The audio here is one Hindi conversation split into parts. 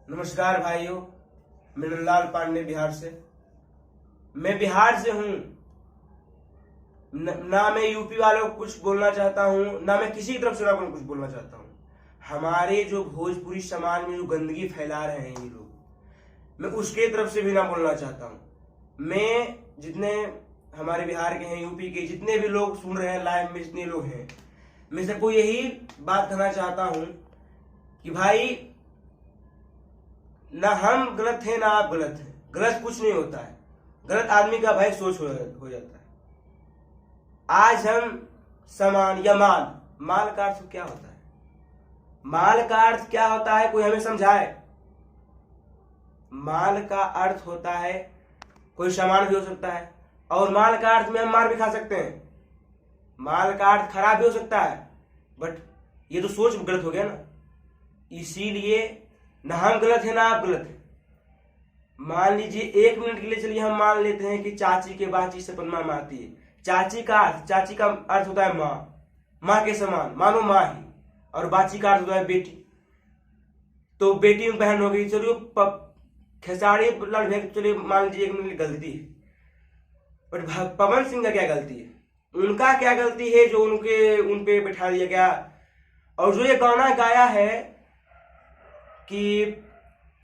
नमस्कार भाइयों, मैं नंदलाल पांडे बिहार से। मैं बिहार से हूँ। ना मैं यूपी वालों को कुछ बोलना चाहता हूँ, ना मैं किसी की तरफ से ना कुछ बोलना चाहता हूँ। हमारे जो भोजपुरी समाज में जो गंदगी फैला रहे हैं ये लोग, मैं उसके तरफ से भी ना बोलना चाहता हूँ। मैं जितने हमारे बिहार के हैं, यूपी के जितने भी लोग सुन रहे हैं लाइव में, जितने लोग हैं, मैं सबको यही बात कहना चाहता हूँ कि भाई, ना हम गलत हैं ना आप गलत हैं। गलत कुछ नहीं होता है, गलत आदमी का भाई सोच हो जाता है। आज हम सामान या माल का अर्थ क्या होता है? माल का अर्थ क्या होता है, कोई हमें समझाए। माल का अर्थ होता है कोई सामान भी हो सकता है, और माल का अर्थ में हम मार भी खा सकते हैं। माल का अर्थ खराब भी हो सकता है, बट ये तो सोच गलत हो गया ना। इसीलिए ना हम गलत है ना आप गलत है। मान लीजिए 1 मिनट के लिए चलिए हम मान लेते हैं कि चाची के बाची से पनमा मारती है। चाची का अर्थ होता है माँ के समान, मानो माँ ही। और बाची का अर्थ होता है बेटी। तो बेटी में बहन हो गई। चलिए खेसारी लाल भैया, चलिए मान लीजिए 1 मिनट की गलती है, बट पवन सिंह का क्या गलती है? उनका क्या गलती है जो उन पे बैठा दिया गया? और जो ये गाना गाया है कि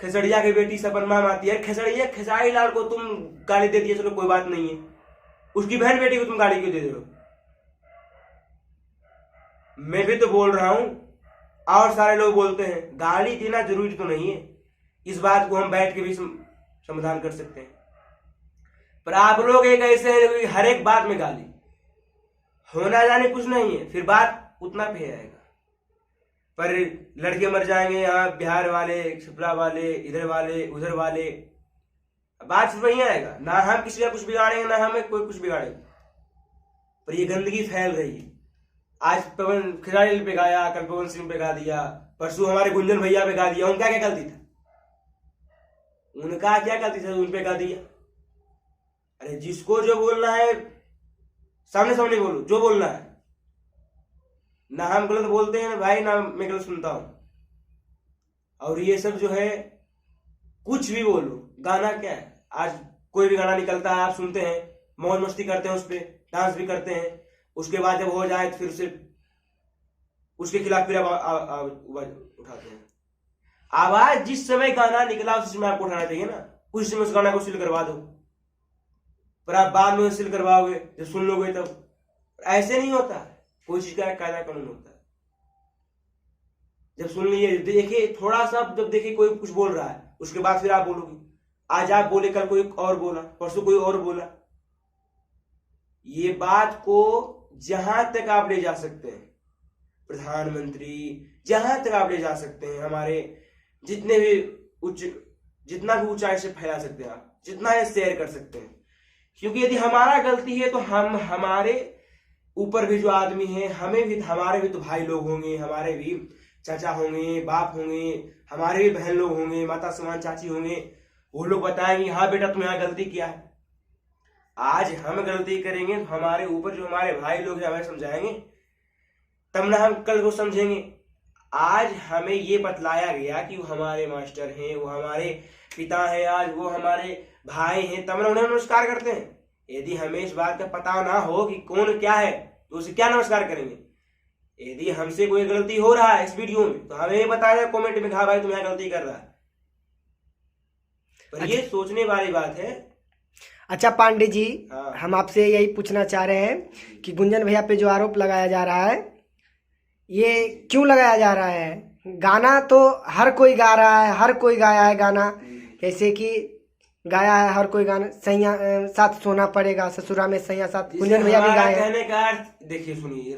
खेसड़िया की बेटी सपनमा मारती है, खेसारी लाल को तुम गाली दे दिए, चलो कोई बात नहीं है, उसकी बहन बेटी को तुम गाली क्यों दे रहे हो? मैं भी तो बोल रहा हूं, और सारे लोग बोलते हैं। गाली देना जरूरी तो नहीं है, इस बात को हम बैठ के भी समाधान कर सकते हैं। पर आप लोग एक ऐसे हैं, हर एक बात में गाली, होना जाने कुछ नहीं है, फिर बात उतना पे आएगा। पर लड़के मर जाएंगे, यहाँ बिहार वाले, छपरा वाले, इधर वाले, उधर वाले, बात सिर्फ वही आएगा। ना हम किसी का कुछ बिगाड़ेंगे, ना हमें कोई कुछ बिगाड़ेगा। पर ये गंदगी फैल रही है। आज पवन खिलाड़ी पे गाया, कल पवन सिंह पे गा दिया, परसों हमारे गुंजन भैया पे गा दिया। उनका क्या गलती था? उन पे गा दिया। अरे जिसको जो बोलना है सामने सामने बोलो, जो बोलना है। ना हम गलत बोलते हैं भाई, ना मैं गलत सुनता हूं। और ये सब जो है, कुछ भी बोलो, गाना क्या है? आज कोई भी गाना निकलता है, आप सुनते हैं, मौज मस्ती करते हैं, उस पर डांस भी करते हैं। उसके बाद जब हो जाए तो फिर उसे उसके खिलाफ फिर आवाज उठाते हैं। आवाज जिस समय गाना निकला उस समय आपको उठाना चाहिए ना। उस समय उस गाना को सील करवा दो, पर आप बाद में सील करवाओगे जब सुन लोगे तब। ऐसे नहीं होता, कोई चीज का कायदा कानून होता है। जब सुन लिए, देखिए थोड़ा सा, जब देखिए कोई कुछ बोल रहा है, उसके बाद फिर आप बोलोगे। आज आप बोले, कल कोई और बोला, परसों कोई और बोला। ये बात को जहां तक आप ले जा सकते हैं, प्रधानमंत्री, जहां तक आप ले जा सकते हैं, हमारे जितने भी जितना भी ऊंचाई से फैला सकते हैं आप, जितना ये शेयर कर सकते हैं। क्योंकि यदि हमारा गलती है तो हमारे ऊपर भी जो आदमी है, हमारे भी तो भाई लोग होंगे, हमारे भी चाचा होंगे, बाप होंगे, हमारे भी बहन लोग होंगे, माता समान चाची होंगे। वो लोग बताएंगे हाँ बेटा तुम यहाँ गलती किया है। आज हम गलती करेंगे तो हमारे ऊपर जो हमारे भाई लोग हैं हमें समझाएंगे, तब ना हम कल को समझेंगे। आज हमें ये बतलाया गया कि वो हमारे मास्टर हैं, वो हमारे पिता हैं, आज वो हमारे भाई हैं, तब ना उन्हें नमस्कार करते हैं। यदि हमें इस बात का पता ना हो कि कौन क्या है तो उसे क्या नमस्कार करेंगे? यदि हमसे कोई गलती हो रहा है इस वीडियो में तो हमें बताया कमेंट में, कहा भाई तुम यहाँ गलती कर रहा है। पर ये सोचने वाली बात है। अच्छा पांडे जी, हाँ। हम आपसे यही पूछना चाह रहे हैं कि गुंजन भैया पे जो आरोप लगाया जा रहा है, ये क्यों लगाया जा रहा है? गाना तो हर कोई गा रहा है, हर कोई गाया है गाना, जैसे कि गाया है हर कोई गाना, सैया साथ सोना पड़ेगा, ससुरा में सैया साथ, गुंजन भैया भी गाए हैं। कहने का अर्थ देखिए, सुनिए,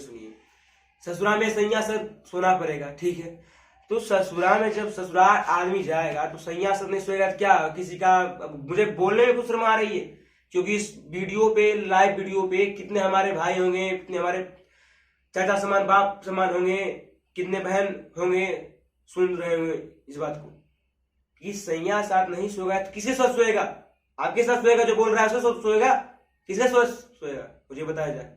ससुरा में सैया साथ सोना पड़ेगा, ठीक है। तो ससुरा में जब ससुराल आदमी जाएगा तो सैया साथ नहीं सोएगा तो क्या किसी का? मुझे बोलने में कुछ शर्म आ रही है, क्योंकि इस वीडियो पे, लाइव वीडियो पे कितने हमारे भाई होंगे, कितने हमारे चाचा समान, बाप समान होंगे, कितने बहन होंगे, सुन रहे होंगे इस बात को कि सैया साथ नहीं सोएगा तो किसके साथ सोएगा? आपके साथ सोएगा जो बोल रहा है, उसके साथ सोएगा? किसके साथ सोएगा मुझे बताया जाए।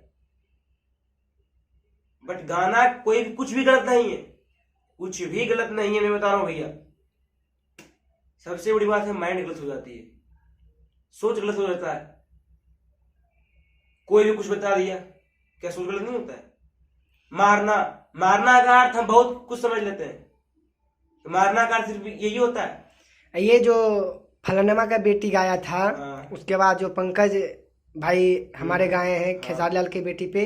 बट गाना कुछ भी गलत नहीं है, कुछ भी गलत नहीं है, मैं बता रहा हूं भैया। सबसे बड़ी बात है माइंड गलत हो जाती है, सोच गलत हो जाता है। कोई भी कुछ बता दिया, क्या सोच गलत नहीं होता है? मारना का अर्थ हम बहुत कुछ समझ लेते हैं, तो मारना का अर्थ सिर्फ यही होता है। ये जो फलानमा का बेटी गाया था, उसके बाद जो पंकज भाई हमारे गाए हैं खेसारी लाल की बेटी पे,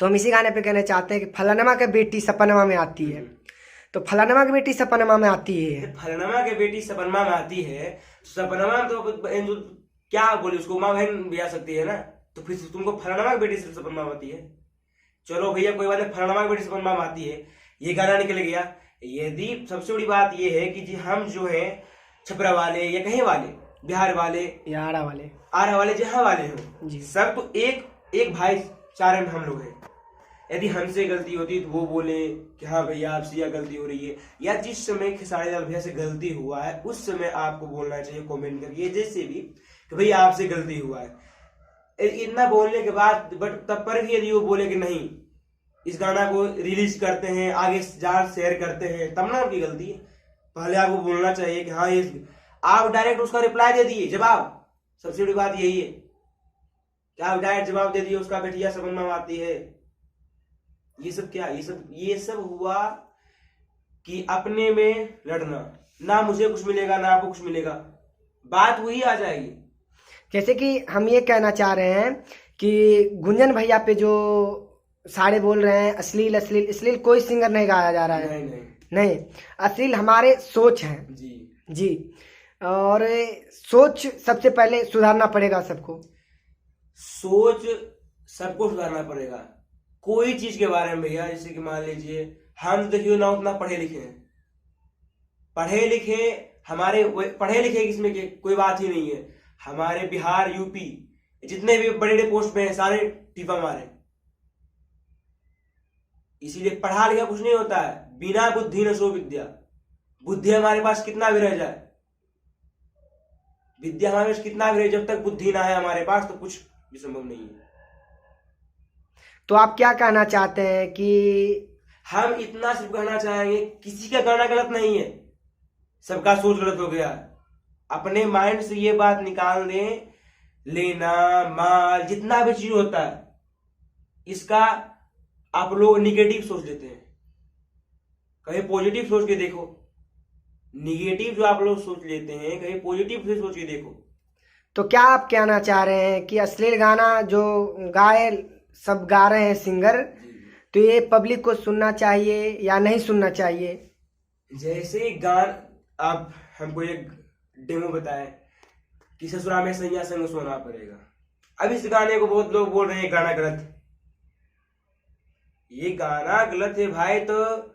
तो हम इसी गाने पे कहना चाहते हैं कि फलानमा का बेटी सपनमा में आती है। तो फलानमा की बेटी सपनमा में आती है, फलानमा की बेटी सपनमा में आती है, सपनमा में तो क्या बोले उसको, माँ बहन भी आ सकती है ना, तो फिर तुमको फलानमा की बेटी सपनमा में आती है। चलो भैया कोई बात नहीं, फलानमा की बेटी सपनमा में आती है, ये गाना निकल गया। यदि सबसे बड़ी बात ये है कि जी हम जो है छपरा वाले या कहीं वाले, बिहार वाले या आरा वाले जहाँ वाले हो जी, सब तो एक भाईचारे में हम लोग हैं। यदि हमसे गलती होती तो वो बोले कि हाँ भैया आपसे यह गलती हो रही है, या जिस समय खेसारी लाल भैया से गलती हुआ है उस समय आपको बोलना चाहिए कमेंट करके, जैसे भी कि भैया आपसे गलती हुआ है। इतना बोलने के बाद बट तब पर भी यदि वो बोले कि नहीं इस गाना को रिलीज करते हैं, आगे जार शेयर करते हैं, तब ना उनकी गलती है। पहले आपको बोलना चाहिए कि हाँ ये, आप डायरेक्ट उसका रिप्लाई दे दिए, जवाब। सबसे बड़ी बात यही है कि आप डायरेक्ट जवाब दे दिए उसका बेटिया सपनमा में आती है। ये सब क्या, ये सब हुआ कि अपने में लड़ना, ना मुझे कुछ मिलेगा ना आपको कुछ मिलेगा, बात वही आ जाएगी। जैसे कि हम ये कहना चाह रहे हैं कि गुंजन भैया पे जो सारे बोल रहे हैं अश्लील कोई सिंगर नहीं गाया जा रहा है, नहीं अश्लील हमारे सोच हैं जी। और सोच सबसे पहले सुधारना पड़ेगा, सबको सुधारना पड़ेगा कोई चीज के बारे में भैया। जैसे कि मान लीजिए हम देखिए ना उतना पढ़े लिखे हमारे पढ़े लिखे इसमें के कोई बात ही नहीं है। हमारे बिहार यूपी जितने भी बड़े बड़े पोस्ट पे हैं सारे टीपा मारे, इसीलिए पढ़ा लिखा कुछ नहीं होता है। बिना बुद्धि न सो विद्या, बुद्धि हमारे पास कितना भी रह जाए, विद्या हमारे पास कितना भी रहे, जब तक बुद्धि ना है हमारे पास तो कुछ भी संभव नहीं है। तो आप क्या कहना चाहते हैं कि हम इतना सिर्फ कहना चाहेंगे किसी का गाना गलत नहीं है, सबका सोच गलत हो गया है। अपने माइंड से ये बात निकाल दें, लेना माल जितना भी चीज होता है इसका आप लोग निगेटिव सोच लेते हैं, कहीं पॉजिटिव सोच के देखो। निगेटिव जो आप लोग सोच लेते हैं कहीं पॉजिटिव से सोच के देखो। तो क्या आप कहना चाह रहे हैं कि अश्लील गाना जो सब गा रहे हैं सिंगर, तो ये पब्लिक को सुनना चाहिए या नहीं सुनना चाहिए? जैसे आप हमको एक डेमो बताए कि ससुरा में सैया संग सोना पड़ेगा, अब इस गाने को बहुत लोग बोल रहे हैं गाना गलत है। ये गाना गलत है भाई, तो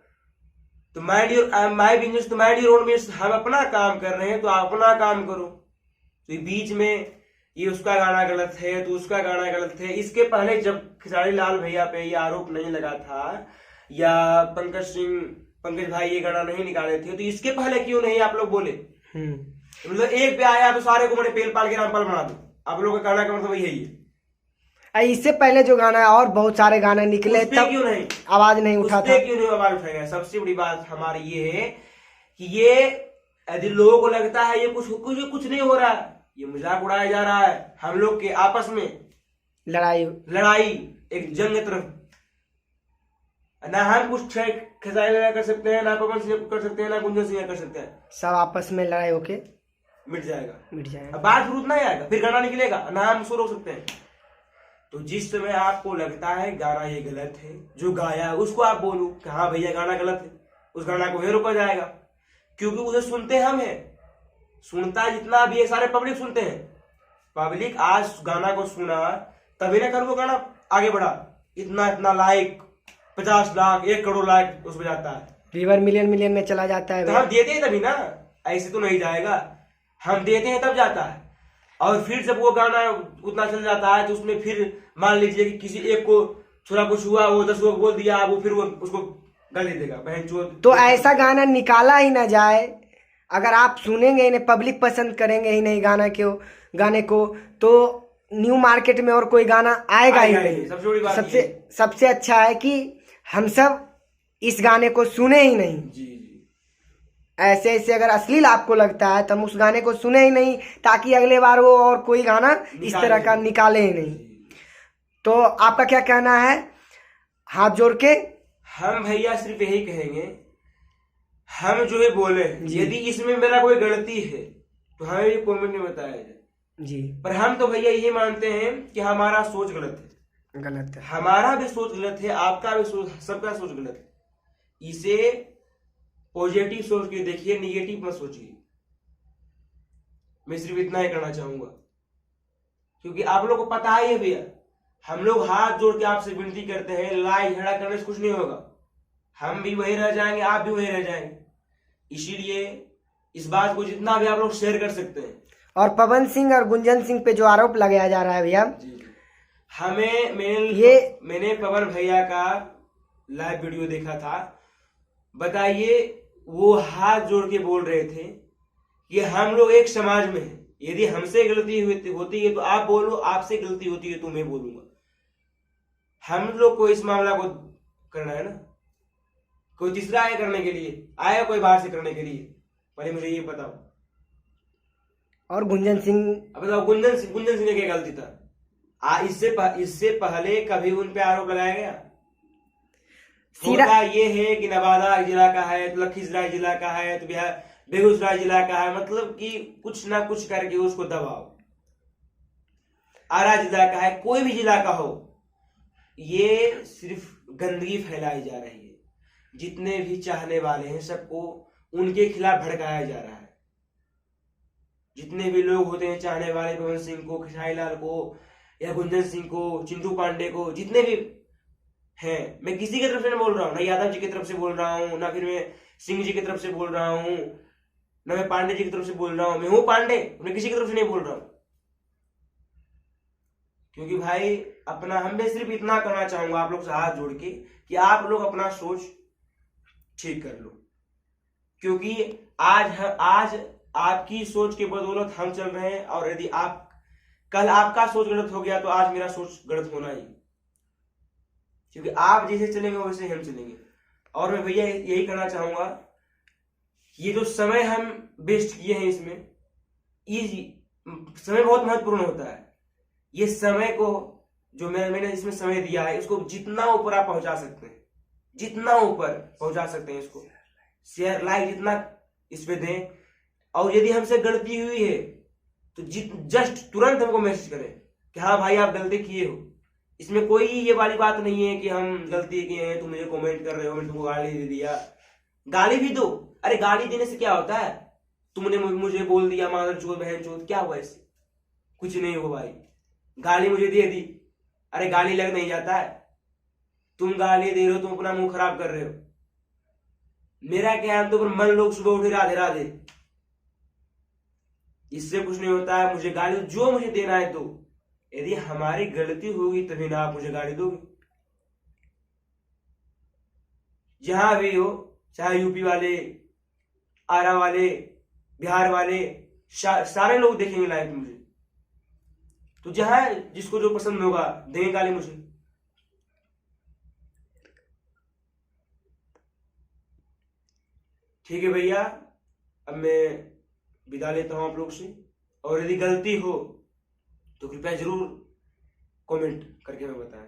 माइंड योर माय बिजनेस, तो माइंड योर ओन बिजनेस। हम अपना काम कर रहे हैं तो आप अपना काम करो। तो बीच में ये उसका गाना गलत है तो उसका गाना गलत है। इसके पहले जब खेसारी लाल भैया पे ये आरोप नहीं लगा था या पंकज भाई ये गाना नहीं निकाले थे, तो इसके पहले क्यों नहीं आप लोग बोले? मतलब एक पे आया तो सारे को मैंने पेल पाल के रामपाल बना दो। आप लोगों का गाना का मतलब यही है। इससे पहले जो गाना है और बहुत सारे गाने निकले, तब क्यों नहीं आवाज नहीं उठा था? क्यों नहीं आवाज उठाएगा? सबसे बड़ी बात हमारी ये है कि ये यदि लोगों को लगता है ये कुछ नहीं हो रहा है, ये मजाक उड़ाया जा रहा है, हम लोग के आपस में लड़ाई एक जंग की तरफ, ना हम कुछ खेसारी कर सकते हैं, ना पवन सिंह कर सकते हैं, ना गुंजन सिंह कर सकते हैं। सब आपस में लड़ाई होके मिट जाएगा। अब बात फिर उतना ही आएगा, फिर गाना निकलेगा, ना हम उसको रोक सकते हैं। तो जिस समय आपको लगता है गाना ये गलत है, जो गाया उसको आप बोलो कि हाँ भैया गाना गलत है, उस गाना को ही रोका जाएगा, क्योंकि उसे सुनते हम हैं। सुनता जितना भी है सारे पब्लिक सुनते हैं। पब्लिक आज गाना को सुना तभी ना कर वो गाना आगे बढ़ा। इतना लाइक 50 लाख 1 करोड़ लाइक उस पर जाता है, व्यूअर मिलियन में चला जाता है। तो हम देते हैं तभी ना, ऐसे तो नहीं जाएगा। हम देते हैं तब जाता है। और फिर जब वो गाना उतना चल जाता है तो उसमें फिर मान लीजिए कि किसी एक को थोड़ा कुछ हुआ, वो 10 लोग बोल दिया, वो फिर वो उसको गाली देगा बहन चोद। तो ऐसा गाना निकाला ही ना जाए। अगर आप सुनेंगे ही नहीं, पब्लिक पसंद करेंगे ही नहीं गाने को, तो न्यू मार्केट में और कोई गाना आएगा ही नहीं। सबसे बड़ी बात सबसे अच्छा है कि हम सब इस गाने को सुने ही नहीं। जी। ऐसे ऐसे अगर अश्लील आपको लगता है तो हम उस गाने को सुने ही नहीं, ताकि अगले बार वो और कोई गाना इस तरह का निकाले ही नहीं। तो आपका क्या कहना है हाथ जोड़ के? हम भैया सिर्फ यही कहेंगे, हम जो है बोले, यदि इसमें मेरा कोई गलती है तो हमें भी कमेंट में बताया जाए जी। पर हम तो भैया यही मानते हैं कि हमारा सोच गलत है, हमारा भी सोच गलत है, आपका भी सोच, सबका सोच गलत है। इसे पॉजिटिव सोच के देखिए, निगेटिव मत सोचिए। मैं सिर्फ इतना ही करना चाहूंगा, क्योंकि आप लोग को पता ही है भैया, हम लोग हाथ जोड़ के आपसे विनती करते हैं, लड़ाई झगड़ा करने से कुछ नहीं होगा, हम भी वही रह जाएंगे, आप भी वही रह जाएंगे। इसीलिए इस बात को जितना भी आप लोग शेयर कर सकते हैं। और पवन सिंह और गुंजन सिंह पे जो आरोप लगाया जा रहा है भैया, मैंने पवन भैया का लाइव वीडियो देखा था। बताइए, वो हाथ जोड़ के बोल रहे थे कि हम लोग एक समाज में हैं, यदि हमसे गलती होती है तो आप बोलो, आपसे गलती होती है तो मैं बोलूंगा। हम लोग को इस मामला को करना है ना, कोई तीसरा आया करने के लिए, आया कोई बाहर से करने के लिए? पहले मुझे ये बताओ। और गुंजन सिंह, बताओ गुंजन सिंह ने क्या गलती था? इससे पहले कभी उन पे आरोप लगाया गया? होता ये है कि नवादा जिला का है तो लखीसराय जिला का है तो बिहार बेगूसराय जिला का है, मतलब कि कुछ ना कुछ करके उसको दबाओ। आरा जिला का है, कोई भी जिला का हो, ये सिर्फ गंदगी फैलाई जा रही है। जितने भी चाहने वाले हैं सबको उनके खिलाफ भड़काया जा रहा है। जितने भी लोग होते हैं चाहने वाले, पवन सिंह को, खेसारी लाल को या गुंजन सिंह को, चिंटू पांडे को, जितने भी हैं, मैं किसी की तरफ से नहीं बोल रहा हूँ, ना यादव जी की तरफ से बोल रहा हूँ, ना फिर मैं सिंह जी की तरफ से बोल रहा हूँ, ना मैं पांडे जी की तरफ से बोल रहा हूँ। मैं हूँ पांडे, मैं किसी की तरफ से नहीं बोल रहा हूँ। क्योंकि भाई अपना, हम भी सिर्फ इतना करना चाहूंगा आप लोग से हाथ जोड़ के कि आप लोग अपना सोच ठीक कर लो। क्योंकि आज आपकी सोच के बदौलत हम चल रहे हैं, और यदि कल आपका सोच गलत हो गया तो आज मेरा सोच गलत होना ही। क्योंकि आप जैसे चलेंगे वैसे हम चलेंगे। और मैं भैया यही करना चाहूंगा, ये जो समय हम वेस्ट किए हैं इसमें, ये समय बहुत महत्वपूर्ण होता है। ये समय को जो मैंने इसमें समय दिया है, इसको जितना ऊपर आप पहुंचा सकते हैं, जितना ऊपर पहुंचा सकते हैं, इसको शेयर लाइक जितना इस पे दें। और यदि हमसे गलती हुई है तो जस्ट तुरंत हमको मैसेज करें कि हाँ भाई आप गलती किए हो। इसमें कोई ये वाली बात नहीं है कि हम गलती किए हैं, तुम मुझे कमेंट कर रहे हो, मैंने तुमको गाली दे दिया। गाली भी दो, अरे गाली देने से क्या होता है? तुमने मुझे बोल दिया मादर चोद, बहन चोद, क्या हुआ इससे? कुछ नहीं हुआ भाई। गाली मुझे दे दी, अरे गाली लग नहीं जाता है? तुम गाली दे रहे हो, तुम अपना मुंह खराब कर रहे हो। मेरा क्या है, तो मन लोग सुबह उठे राधे राधे, इससे कुछ नहीं होता है। मुझे गाली जो मुझे देना है तो, यदि हमारी गलती होगी तभी ना आप मुझे गाली दोगे। जहां भी हो, चाहे यूपी वाले, आरा वाले, बिहार वाले, सारे लोग देखेंगे लाइव मुझे। तो जहां जिसको जो पसंद होगा देंगे गाली मुझे। ठीक है भैया, अब मैं विदा लेता हूं आप लोग से। और यदि गलती हो तो कृपया जरूर कमेंट करके हमें बताएं।